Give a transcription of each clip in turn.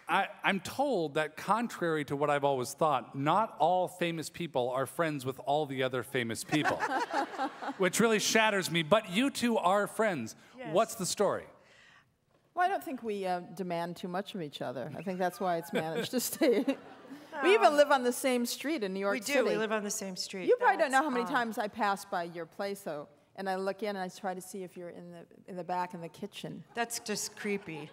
I'm told that contrary to what I've always thought, not all famous people are friends with all the other famous people, which really shatters me. But you two are friends. Yes. What's the story? Well, I don't think we demand too much of each other. I think that's why it's managed to stay. We even live on the same street in New York City. We do. We live on the same street. You probably don't know how many times I pass by your place, though, and I look in and I try to see if you're in the back in the kitchen. That's just creepy.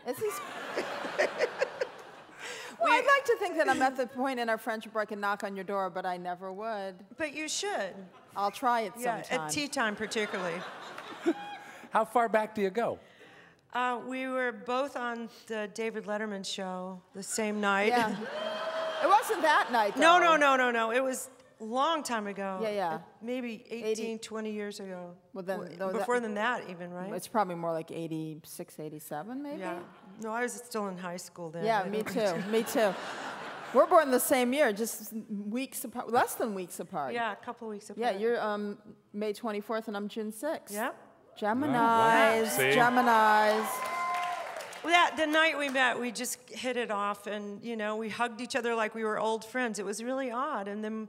Well, I'd like to think that I'm at the point in our friendship where I can knock on your door, but I never would. But you should. I'll try it sometime. Yeah, at tea time particularly. How far back do you go? We were both on the David Letterman show the same night. Yeah. It wasn't that night, though. No. It was a long time ago. Yeah. Maybe 18, 20 years ago. Well, then, before that even, right? It's probably more like 86, 87, maybe? Yeah. No, I was still in high school then. Yeah, me too. We're born the same year, just weeks apart, less than weeks apart. Yeah, a couple weeks apart. Yeah, you're May 24th and I'm June 6th. Yep. Geminis, Geminis. Well, the night we met, we just hit it off, and we hugged each other like we were old friends. It was really odd, and then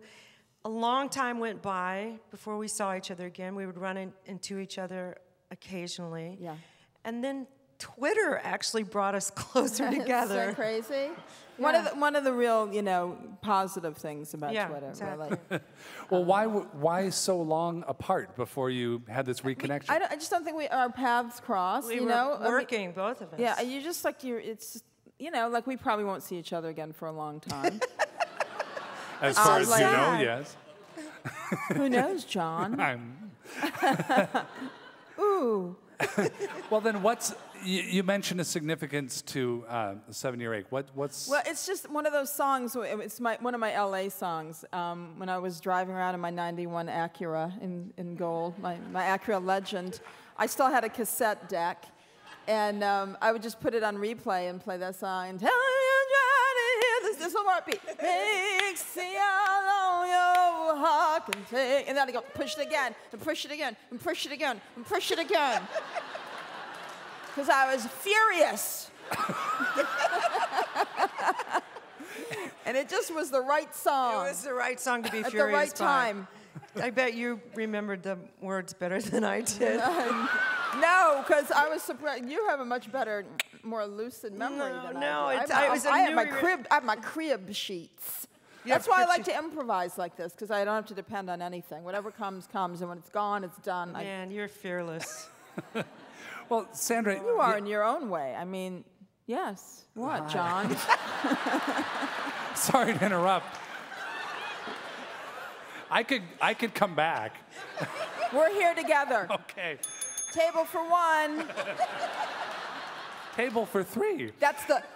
a long time went by before we saw each other again. We would run into each other occasionally. Yeah. And then Twitter actually brought us closer together. Isn't that crazy? Yeah. One of the real, positive things about Twitter. Exactly. Really. Well, why so long apart before you had this reconnection? I just don't think our paths crossed. We were working, both of us. Yeah, you just like it's like we probably won't see each other again for a long time. As far as you know, yes. Who knows, John? Ooh. Well, then you mentioned a significance to the 7-year ache. What's? Well, it's just one of those songs. It's one of my LA songs. When I was driving around in my '91 Acura in gold, my Acura Legend, I still had a cassette deck, and I would just put it on replay and play that song and tell you try to hear this will not be. See how long your heart can take, and then I go push it again and push it again and push it again and push it again. Because I was furious. And it just was the right song. It was the right song to be at furious the right time. I bet you remembered the words better than I did. No, because I was surprised. You have a much better, more lucid memory than I do. I have my crib sheets. That's why I like to improvise like this, because I don't have to depend on anything. Whatever comes, comes, and when it's gone, it's done. Man, you're fearless. Well, Sandra, you are in your own way. I mean, yes. What, John? Sorry to interrupt. I could come back. We're here together. Okay. Table for one. Table for three.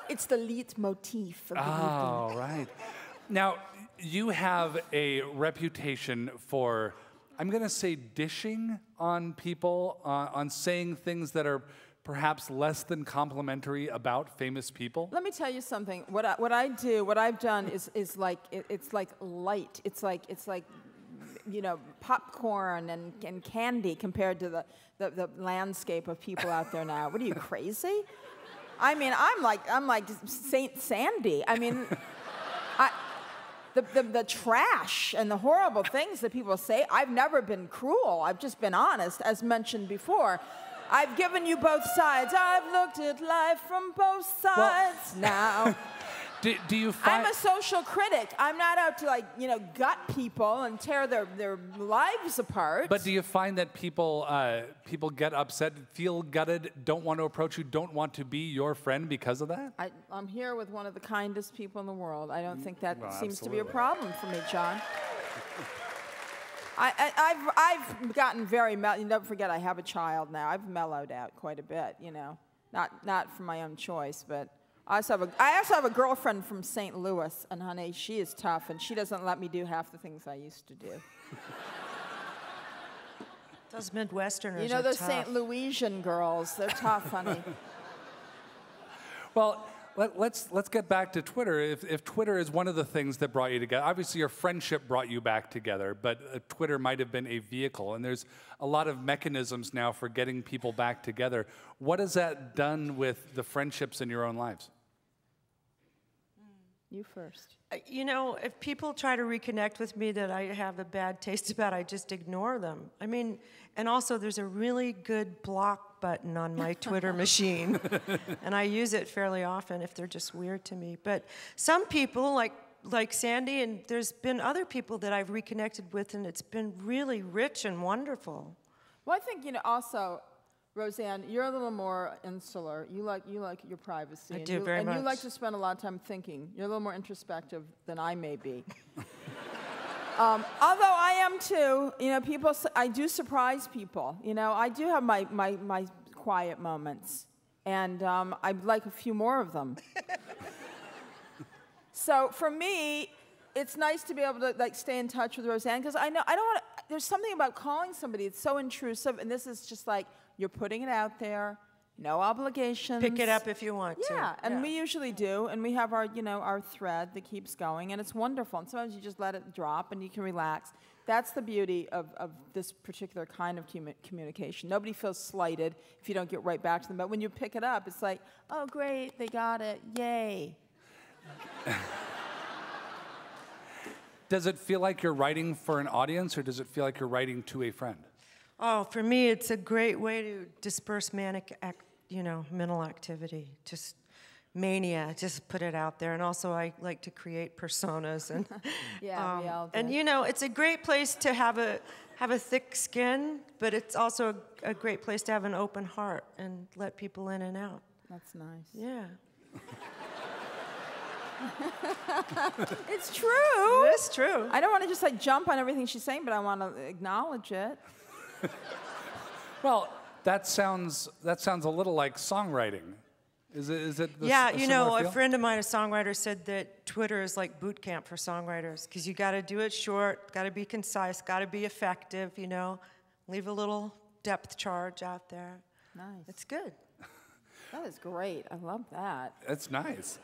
It's the leitmotif of the evening. Oh, right. Now, you have a reputation for, I'm going to say, dishing on people, on saying things that are perhaps less than complimentary about famous people. Let me tell you something. What I've done is like it's like light. It's like popcorn and candy compared to the landscape of people out there now. What are you, crazy? I mean, I'm like Saint Sandy. I mean, the trash and the horrible things that people say, I've never been cruel. I've just been honest, as mentioned before. I've given you both sides. I've looked at life from both sides now. Do you find... I'm a social critic. I'm not out to, gut people and tear their lives apart. But do you find that people get upset, feel gutted, don't want to approach you, don't want to be your friend because of that? I'm here with one of the kindest people in the world. I don't think that seems to be a problem for me, John. I've gotten very mellowed. Don't forget, I have a child now. I've mellowed out quite a bit, Not from my own choice, but I also have a girlfriend from St. Louis, and honey, she is tough, and she doesn't let me do half the things I used to do. Those Midwesterners are tough. Those tough. St. Louisian girls, they're tough, honey. Well, let's get back to Twitter. If Twitter is one of the things that brought you together, obviously your friendship brought you back together, but Twitter might have been a vehicle, and there's a lot of mechanisms now for getting people back together. What has that done with the friendships in your own lives? You first. You know, if people try to reconnect with me that I have a bad taste about, I just ignore them. I mean, and also there's a really good block button on my Twitter machine, and I use it fairly often if they're just weird to me. But some people, like Sandy, and there's been other people that I've reconnected with, and it's been really rich and wonderful. Well, I think, also, Rosanne, you're a little more insular. You like your privacy. I do very much. And you like to spend a lot of time thinking. You're a little more introspective than I may be. Although I am too. People. I do surprise people. I do have my quiet moments, and I'd like a few more of them. So for me, it's nice to be able to stay in touch with Rosanne, because I know I don't want to. There's something about calling somebody. It's so intrusive, and this is just like you're putting it out there, no obligations. Pick it up if you want to. Yeah, and we usually do, and we have our our thread that keeps going, and it's wonderful. And sometimes you just let it drop, and you can relax. That's the beauty of this particular kind of communication. Nobody feels slighted if you don't get right back to them. But when you pick it up, it's like, oh, great, they got it, yay. Does it feel like you're writing for an audience, or does it feel like you're writing to a friend? Oh, for me, it's a great way to disperse manic, mental activity, just mania, just put it out there. And also, I like to create personas, and yeah, we all do. And it's a great place to have a thick skin, but it's also a great place to have an open heart and let people in and out. That's nice. Yeah. It's true. It's true. I don't want to just jump on everything she's saying, but I want to acknowledge it. Well, that sounds a little like songwriting. Is it? Yeah, a feel? friend of mine, a songwriter, said that Twitter is like Bootcamp for songwriters, because you got to do it short, got to be concise, got to be effective. Leave a little depth charge out there. Nice. It's good. That is great. I love that. That's nice.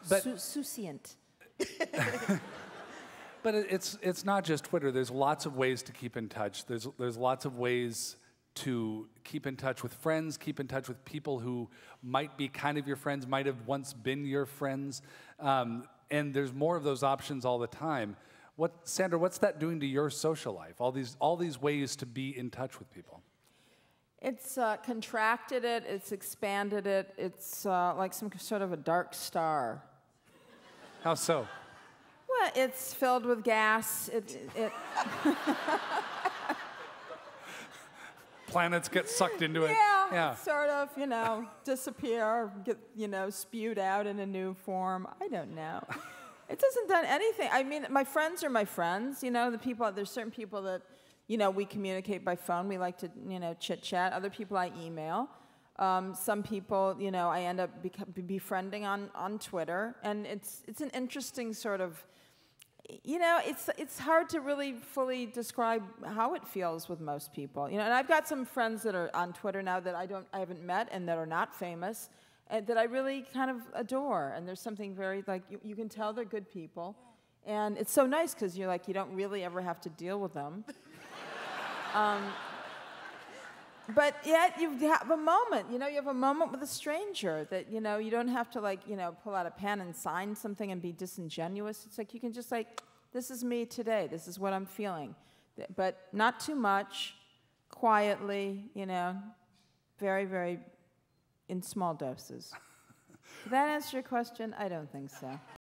But Succinct. But it's not just Twitter. There's lots of ways to keep in touch. There's lots of ways to keep in touch with friends, keep in touch with people who might be kind of your friends, might have once been your friends, and there's more of those options all the time. Sandra, what's that doing to your social life? All these ways to be in touch with people. It's contracted it. It's expanded it. It's like some sort of a dark star. How so? Well, it's filled with gas. It Planets get sucked into it. Yeah. Sort of, disappear, get, spewed out in a new form. I don't know. It hasn't done anything. I mean, my friends are my friends. There's certain people that, we communicate by phone. We like to, chit-chat. Other people I email. Some people, I end up befriending on Twitter. And it's an interesting sort of, it's hard to really fully describe how it feels with most people. And I've got some friends that are on Twitter now that I haven't met and that are not famous, and that I really kind of adore. And there's something very, you can tell they're good people. And it's so nice because you don't really ever have to deal with them. But yet you have a moment, you have a moment with a stranger that, you don't have to pull out a pen and sign something and be disingenuous. It's like you can just this is me today. This is what I'm feeling. But not too much, quietly, very, very in small doses. Did that answer your question? I don't think so.